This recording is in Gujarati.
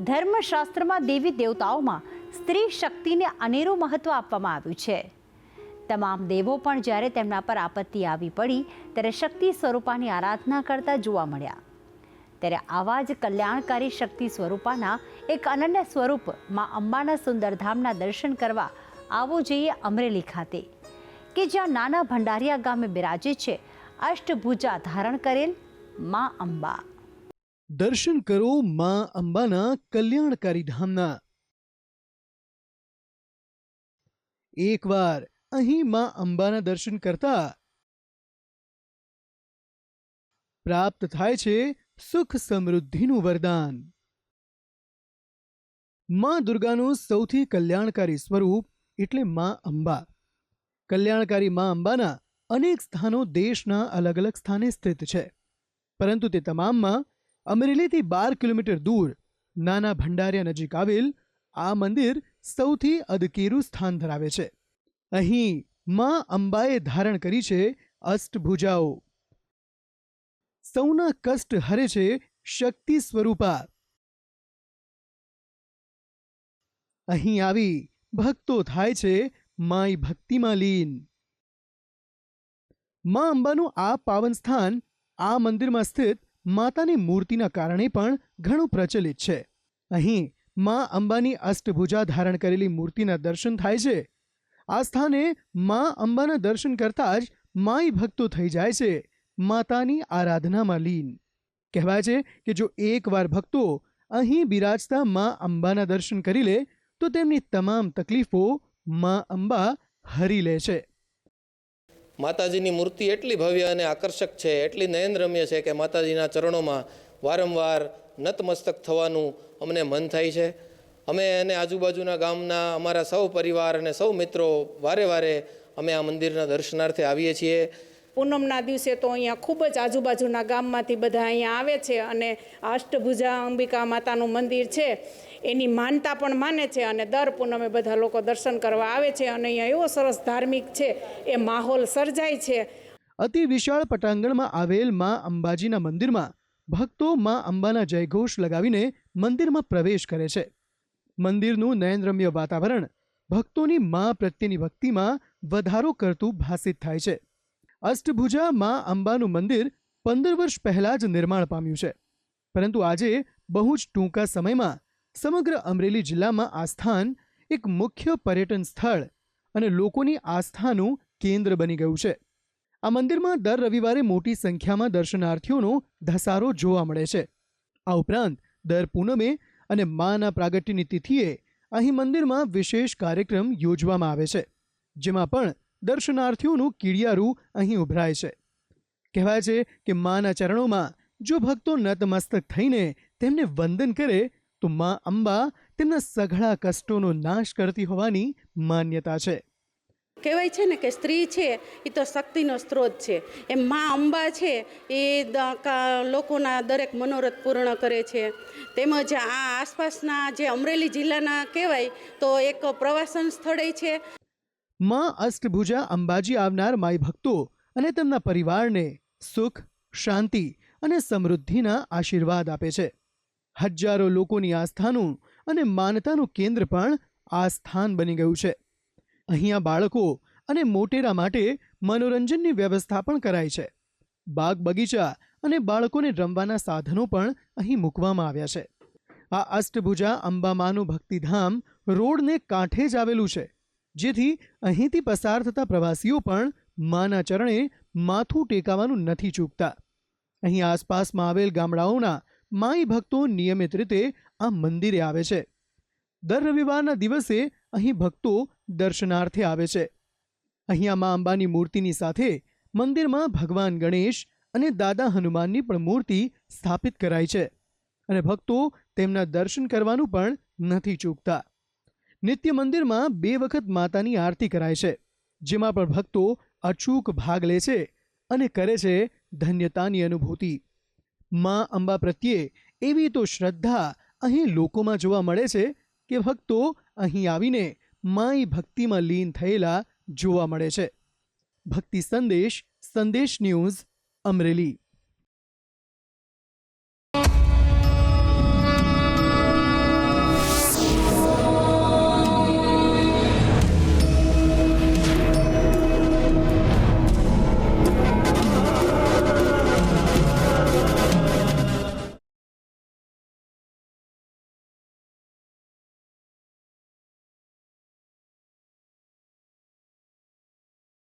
ધર્મશાસ્ત્રમાં દેવી દેવતાઓમાં સ્ત્રી શક્તિને અનેરું મહત્વ આપવામાં આવ્યું છે. તમામ દેવો પણ જ્યારે તેમના પર આપત્તિ આવી પડી ત્યારે શક્તિ સ્વરૂપાની આરાધના કરતા જોવા મળ્યા. ત્યારે આવા જ કલ્યાણકારી શક્તિ સ્વરૂપાના એક અનન્ય સ્વરૂપ માં અંબાના સુંદરધામના દર્શન કરવા આવો જોઈએ અમરેલી ખાતે, કે જ્યાં નાના ભંડારિયા ગામે બિરાજે છે અષ્ટભુજા ધારણ કરેલ માં અંબા. દર્શન કરો માં અંબાના કલ્યાણકારી ધામના. એકવાર અહીં માં અંબાના દર્શન કરતા પ્રાપ્ત થાય છે સુખ સમૃદ્ધિનું વરદાન. માં દુર્ગાનું સૌથી કલ્યાણકારી સ્વરૂપ એટલે માં અંબા. કલ્યાણકારી માં અંબાના અનેક સ્થાનો દેશના અલગ અલગ સ્થાને સ્થિત છે, પરંતુ તે તમામમાં અમરેલીથી 12 કિલોમીટર દૂર નાના ભંડારિયા નજીક આવેલ આ મંદિર સૌથી અદકેરું સ્થાન ધરાવે છે. અહીં માં અંબાએ ધારણ કરી છે અષ્ટભુજાઓ. સૌના કષ્ટ હરે છે શક્તિ સ્વરૂપા. અહીં આવી ભક્તો થાય છે માઈ ભક્તિમાં લીન. માં અંબાનું આ પાવન સ્થાન આ મંદિરમાં સ્થિત માતાની મૂર્તિના કારણે પણ ઘણું પ્રચલિત છે. અહીં માં અંબાની અષ્ટભુજા ધારણ કરેલી મૂર્તિના દર્શન થાય છે. આ સ્થાને માં અંબાના દર્શન કરતા જ માઈ ભક્તો થઈ જાય છે માતાની આરાધનામાં લીન. કહેવાય છે કે જો એકવાર ભક્તો અહીં બિરાજતા માં અંબાના દર્શન કરી લે તો તેમની તમામ તકલીફો માં અંબા હરી લે છે. માતાજીની મૂર્તિ એટલી ભવ્ય અને આકર્ષક છે, એટલી નયનરમ્ય છે કે માતાજીના ચરણોમાં વારંવાર નતમસ્તક થવાનું અમને મન થાય છે. અમે અને આજુબાજુના ગામના અમારા સૌ પરિવાર અને સૌ મિત્રો વારે વારે અમે આ મંદિરના દર્શનાર્થે આવીએ છીએ. પૂનમના દિવસે તો અહીંયા ખૂબ જ આજુબાજુના ગામમાંથી બધા અહીંયા આવે છે અને અષ્ટભુજા અંબિકા માતાનું મંદિર છે એની માનતા પણ માને છે અને દર પૂનમે બધા લોકો દર્શન કરવા આવે છે અને અહીંયા એવો સરસ ધાર્મિક છે એ માહોલ સર્જાય છે. અતિ વિશાળ પટાંગણમાં આવેલ માં અંબાજીના મંદિરમાં ભક્તો માં અંબાના જયઘોષ લગાવીને મંદિરમાં પ્રવેશ કરે છે. મંદિરનું નયનરમ્ય વાતાવરણ ભક્તોની માં પ્રત્યેની ભક્તિમાં વધારો કરતું ભાસિત થાય છે. અષ્ટભુજા માં અંબાનું મંદિર 15 વર્ષ પહેલા જ નિર્માણ પામ્યું છે, પરંતુ આજે બહુ જ ટૂંકા સમયમાં સમગ્ર અમરેલી જિલ્લામાં આ સ્થાન એક મુખ્ય પર્યટન સ્થળ અને લોકોની આસ્થાનું કેન્દ્ર બની ગયું છે. આ મંદિરમાં દર રવિવારે મોટી સંખ્યામાં દર્શનાર્થીઓનો ધસારો જોવા મળે છે. આ ઉપરાંત દર પૂનમે અને માના પ્રાગટ્યની તિથિએ અહીં મંદિરમાં વિશેષ કાર્યક્રમ યોજવામાં આવે છે, જેમાં પણ દર્શનાર્થીઓનું કીડિયારું અહીં ઉભરાય છે. કહેવાય છે કે માના ચરણોમાં જો ભક્તો નતમસ્તક થઈને તેમને વંદન કરે તો માં અંબા તેમના સઘળા કષ્ટોનો નાશ કરતી હોવાની માન્યતા છે. કહેવાય છે ને કે સ્ત્રી છે એ તો શક્તિનો સ્ત્રોત છે. એમ માં અંબા છે એ લોકોના દરેક મનોરથ પૂર્ણ કરે છે. તેમજ આ આસપાસના જે અમરેલી જિલ્લાના કહેવાય તો એક પ્રવાસન સ્થળ છે. માં અષ્ટભુજા અંબાજી આવનાર માઈ ભક્તો અને તેમના પરિવારને સુખ, શાંતિ અને સમૃદ્ધિના આશીર્વાદ આપે છે. હજારો લોકોની આસ્થાનું અને માનતાનું કેન્દ્ર પણ આ સ્થાન બની ગયું છે. અહીંયા બાળકો અને મોટેરા માટે મનોરંજનની વ્યવસ્થા પણ કરાઈ છે. બાગ બગીચા અને બાળકોને રમવાના સાધનો પણ અહીં મૂકવામાં આવ્યા છે. આ અષ્ટભુજા અંબામાનું ભક્તિધામ રોડને કાંઠે જ આવેલું છે, જેથી અહીંથી પસાર થતા પ્રવાસીઓ પણ માના ચરણે માથું ટેકાવાનું નથી ચૂકતા. અહીં આસપાસમાં આવેલ ગામડાઓના માઈ ભક્તો નિયમિત રીતે આ મંદિરે આવે છે. દર રવિવારના દિવસે અહીં ભક્તો દર્શનાર્થે આવે છે. અહીંયા મા અંબાની મૂર્તિની સાથે મંદિરમાં ભગવાન ગણેશ અને દાદા હનુમાનની પણ મૂર્તિ સ્થાપિત કરાઈ છે અને ભક્તો તેમના દર્શન કરવાનું પણ નથી ચૂકતા. નિત્ય મંદિરમાં 2 વખત માતાની આરતી કરાય છે, જેમાં પણ ભક્તો અચૂક ભાગ લે છે અને કરે છે ધન્યતાની અનુભૂતિ. માં અંબા પ્રત્યે એવી તો શ્રદ્ધા અહીં લોકોમાં જોવા મળે છે કે ભક્તો અહીં આવીને માઈ ભક્તિમાં લીન થયેલા જોવા મળે છે. ભક્તિ સંદેશ, સંદેશ ન્યૂઝ, અમરેલી.